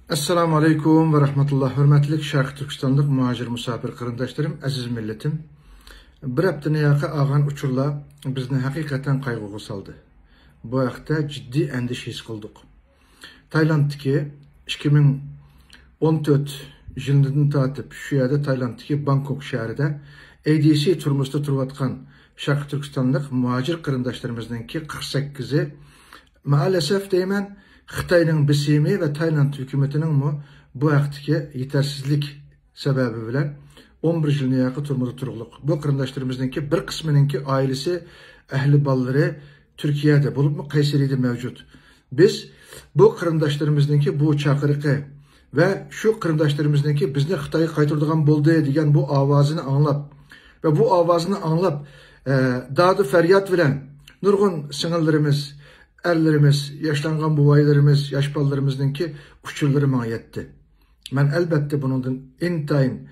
Assalamu alaikum ve rahmetullah. Hürmetlik Şarkı Türkistanlık muhacir musafir kırındaşlarım, aziz milletim. Bir hafta yaqa ağan uçurla bizni hakikaten kaygıga saldı. Bu haqda ciddi endişe his qildik. Taylanddaki 2014 yılından tatip şu yerda Taylanddaki Bangkok şehrida ADC turmusda turayotgan Şarkı Türkistanlık muhacir kırındaşlarımızdaki 48'i maalesef deyman Xitayning bisimi ve Tayland hükümetinin bu vaqtdagi yetersizlik sebebi bilen 11 yılına yakın turmuda turuluk. Bu kırındaşlarımızdaki bir kısmınınki ailesi, ehli balları Türkiye'de bulup mu Kayseri'de mevcut. Biz bu kırındaşlarımızdaki bu çakırıkı ve şu kırındaşlarımızdaki bizni Xitay'a kaytırdıgan boldu degen bu avazını anlap ve bu avazını anlap dadı feryat bilen nurgun sınırlarımız, erlerimiz, yaşlangan bubaylarımız, yaş ballarımızdaki uçurları bana yetti. Ben elbette bunun intayin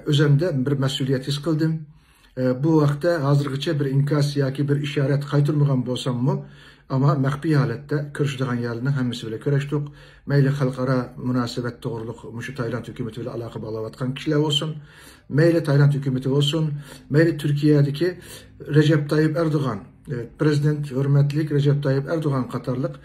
özemde bir mesuliyet his kıldım. Bu vakte hazırgıça bir inkas yaki bir işaret kaytırmagan bolsam mı? Ama mehbi halette körüşdüğün yerlerinin hemmisi bile köreştik. Meyli halkara münasebet doğruluk muşu Tayland hükümetiyle alakalı bağlavatkan kişiler olsun. Meyli Tayland hükümeti olsun. Meyli Türkiye'deki Recep Tayyip Erdoğan, Prezident hürmetlik Recep Tayyip Erdoğan Katarlık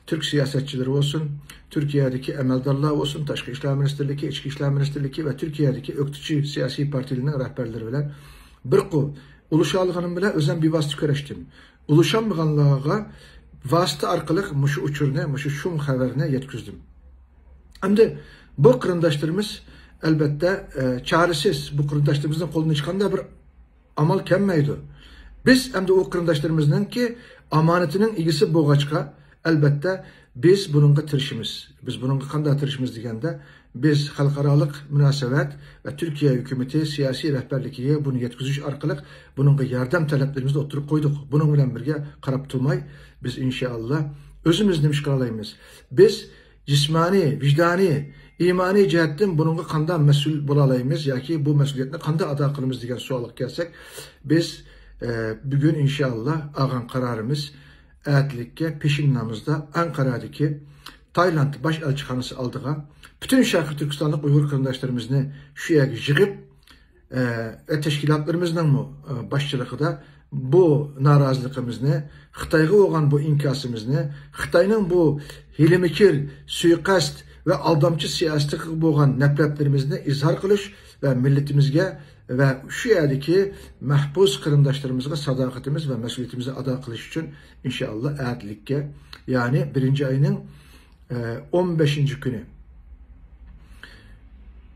Türk siyasetçileri olsun. Türkiye'deki emeldarlar olsun. Taşkı İşler Ministerliği, İçki İşler Ministerliği ve Türkiye'deki öktücü siyasi partilerinin rehberleri bilen bir ku uluşalığının bile özen bir vasıta köreştim. Uluşanmıganlığa vasıta arkalık muşu uçuruna, muşu şum haberine yetkizdim. Hem de bu kırındaşlarımız elbette çaresiz. Bu kırındaşlarımızın kolunu çıkan bir amal kemmeydi. Biz hem de o kırındaşlarımızın ki amanetinin ilgisi boğaçka elbette biz bununla tırışımız. Biz bununla kanda tırışımız degende biz halkaralık münasebet ve Türkiye hükümeti siyasi rehberliğiye bunu yetkizüş arkalık bununla yardım taleplerimizde oturup koyduk. Bunun bilen birge karab tutmay biz inşallah özümüz demiş kalalayımız. Biz cismani, vicdani, imani cihetten bununla kanda mesul bulalayımız ya ki bu mesuliyetle kanda ada kılımız degen sualık gelsek biz bugün inşallah ağan kararımız eğitlikke peşinnamızda Ankara'daki Tayland baş elçihanesi aldığa bütün Şarkı Türkistanlık Uygur kırındaşlarımızını şu yere yığıp teşkilatlarımızın başçılığı da bu narazılığımızı, Xitayga olan bu inkasımızı, Xitayning bu hilimikir, suikast ve aldamçı siyaseti boğan nefretlerimizni izhar kılış ve milletimizge ve şu yerdeki mahpus kırındaşlarımızga sadakatimiz ve mesuliyetimizi ada kılış için inşallah eğitlikke yani 1. ayının 15. günü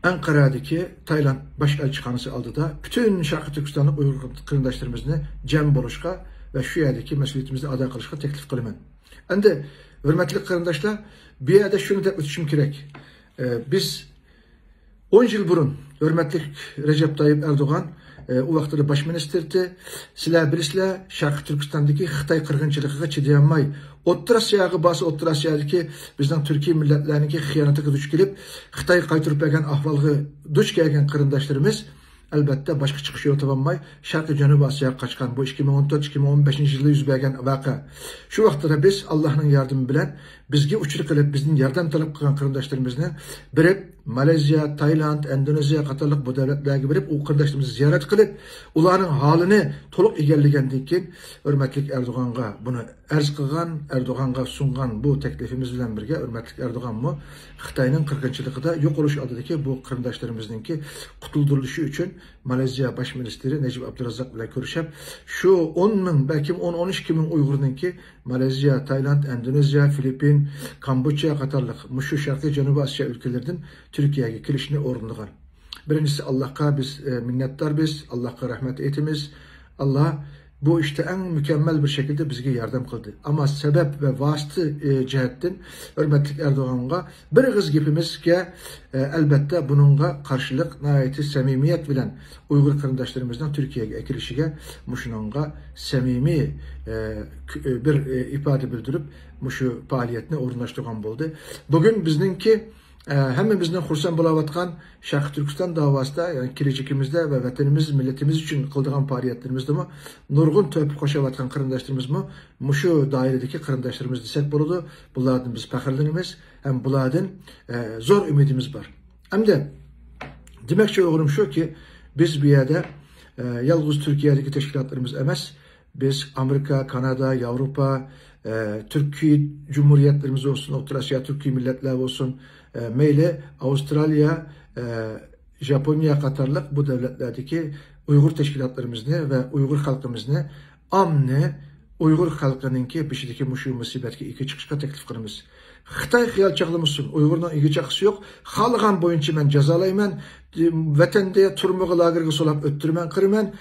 Ankara'daki Tayland baş elçihanesi aldı da bütün Şarkı Türkistanlık Uygur kırındaşlarımızını cem buluşka ve şu yerdeki mesuliyetimizi ada kılışka teklif kılımın. Endi hürmetli kırındaşlar bir yerde şunu da ötüşüm gerek. Biz 10 yıl burun hürmetli Recep Tayyip Erdoğan o vaxtda baş ministerdi. Sizler bilisizler Şarkı Türkistan'daki Xitay kırgınçılığına çidiyanmay. O'rta Asiyaga bası O'rta Asiyadaki bizden Türkiye milletleriniki xiyanatiga duch kelip Xitay qaytırıp bergen ahvalga duch kelgen kırındaşlarımız elbette başka çıkış yolu tabanmay Şarkı Janubi Asiyaga kaçkan bu 2014-2015 yılda yüz bergen vaka. Şu vaxtda biz Allah'ın yardımı bilen bizge uçuruk qilib bizning yardım talep qilgan kırındaşlarımızını birip Malezya, Tayland, Endonezya qatorliq bu devletlerge birip o kırındaşlarımızı ziyaret qilib ularning halini to'liq egallagandan keyin hurmatli Erdoğan'a bunu arz qilgan, Erdoğan'a sungan bu teklifimiz bilen birge hurmatli Erdoğan mı Xitayning qirg'inchiligida yo'q bo'lish oldidagi bu kırındaşlarımızınki qutuldurilishi uchun Malezya baş ministeri Necip Abdurrazak bilan ko'rishib şu 10 ming belki 10-12 ming Uyg'urningki Malezya, Tayland, Endonezya, Filipin, Kamboçya qatorliq mushu Sharqiy Janubiy Osiyo ülkelerinden Türkiye'ye kelishini o'rinlagan. Birincisi Allah'a biz minnettar biz, Allah'a rahmet etimiz. Allah bu işte en mükemmel bir şekilde bizge yardım kıldı. Ama sebep ve vasıtı cihetten hürmetli Erdoğan'a bir kız gipimizge elbette bununla karşılık nihayeti samimiyet bilen Uygur kırındaşlarımızdan Türkiye'ye ekilişige muşununla samimi bir ifade bildirip muşu faaliyetine orunlaştırgan oldu. Bugün bizninki hammamizning xursand bo'layotgan Sharq Turkiston davosida, ya'ni kelajagimizda va vatanimiz, millatimiz uchun qildigan faoliyatlarimizda nurg'un to'pib qo'shayotgan qarindoshlarimizmi shu doiradagi qarindoshlarimiz desak bo'ladi. Bulardan biz faxrlanamiz, ham bulardan zo'r umidimiz bor. Hamda demoqchi o'g'lim shuki, biz bu yerda yalnız Türkiye'deki teşkilatlarımız emas, biz Amerika, Kanada, Avrupa, Türkiye Cumhuriyetlerimiz olsun, Orta Asya Türkiye milletler olsun, meyle Avustralya, Japonya, Katarlık bu devletlerdeki Uygur teşkilatlarımızı ve Uygur halkımızı amne Uygur halkınınki peşindeki muşu musibetki iki çıkışka teklif kılımız. Xitay xiyal çağlamışsın, Uygur'dan iki çakısı yok. Halgan boyunca ben cezalayman, vatanda turmuğu lagırgı solap öttürmen, kırmen,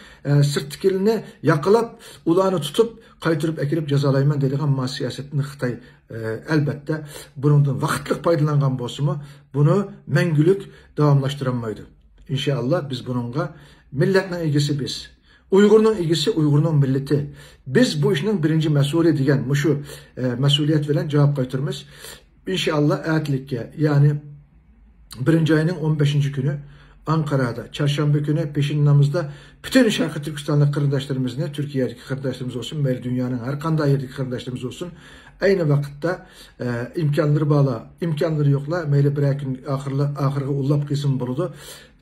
sırtkiline yakılap, ulağını tutup, kaytırıp, ekirip cezalayman dediğin ama siyasetini Xitay elbette bunun vakitlik paydalangan bolsumu bunu mengülük devamlaştıramaydı. İnşallah biz bununla milletin ilgisi biz. Uygur'un ilgisi Uygur'un milleti. Biz bu işin birinci mesulü diyen, şu mesuliyet veren cevap kaytırmış. İnşallah eğitlikle, yani birinci ayının 15. günü Ankara'da, çarşamba günü peşin namazda bütün Şarkı Türkistanlı kardeşlerimizle, Türkiye'deki kardeşlerimiz olsun, belki dünyanın her kanda yerdeki kardeşlerimiz olsun, aynı vakitte imkanları bağla, imkanları yokla, meyle bir gün ahırga ullap kısım buludu.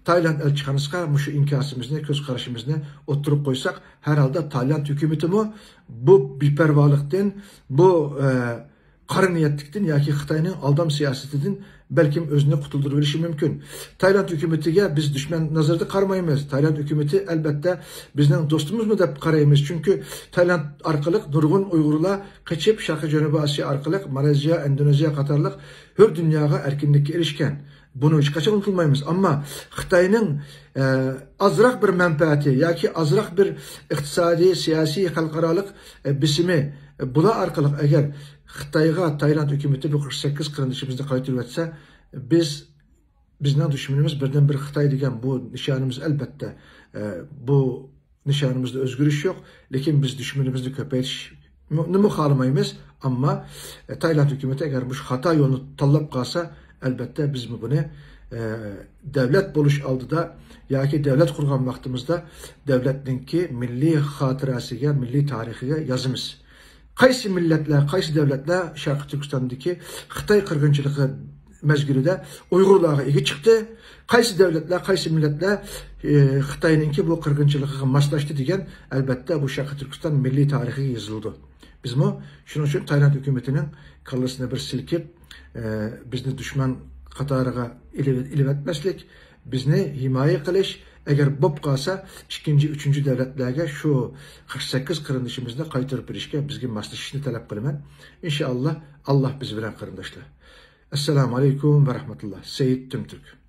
Tayland elçixanasına şu inkasımızı, göz karışımızı oturup koysak, herhalde Tayland hükümeti bu bipervalıktan, bu qarıniyetlikten, ya ki Xitayning aldam siyasetinden belki özünü kutulduruluşu mümkün. Tayland hükümetiga biz düşman nazarda qarmaymiz. Tayland hükümeti elbette bizden dostumuz mu deb qaraymiz. Çünkü Tayland arkalık nurgun Uygurlar kaçıp Şarkı Cənubi Asiya arkalık Malezya, Endonezya qatarlıq hür dünyaya erkinlikке erişken. Bunu hiç kaçan unutulmayımız. Ama Xitayning azraq bir menfaati, ya ki azraq bir iktisadi, siyasi, halkaralık bisimi bula arkalık eğer Xitayga Tayland hükümeti bu 48 qarindishimizni qaytarib etsa, bizning düşmanımız birden bir Xitay degan bu nişanımız elbette bu nişanımızda özgürlük yok. Lekin biz düşmanımızı köpeytishni xalamaymiz. Ama Tayland hükümeti eğer bu xata yolunu tanlab qalsa, elbette biz bunu devlet buluş aldıda, ya ki devlet kurgan vaktimizde devletinki milli hatırasıga, milli tarihiga yazımız. Qaysi milletler, qaysi devletler Şarkı Türkistan'daki Xitay qırgınçılığı mezgilide Uygurlarga egi çıktı. Qaysi devletler, qaysi milletler Xitay'ninki bu qırgınçılığı maslaştı degen elbette bu Şarkı Türkistan milli tarihi yazıldı. Biz şunun için Tayland hükümetinin kallasına bir silkip bizni düşman qatarıga ilib etmeslik, bizni himaye qilish, eğer bob qalsa, ikinci, üçüncü devletlerge şu 48 qarindishimizni qaytarib berishga bizga maslashishni talab qilaman. İnşallah Allah biz bilan qarindoshlar. Assalomu alaykum va rahmatulloh. Seyit Tümtürk.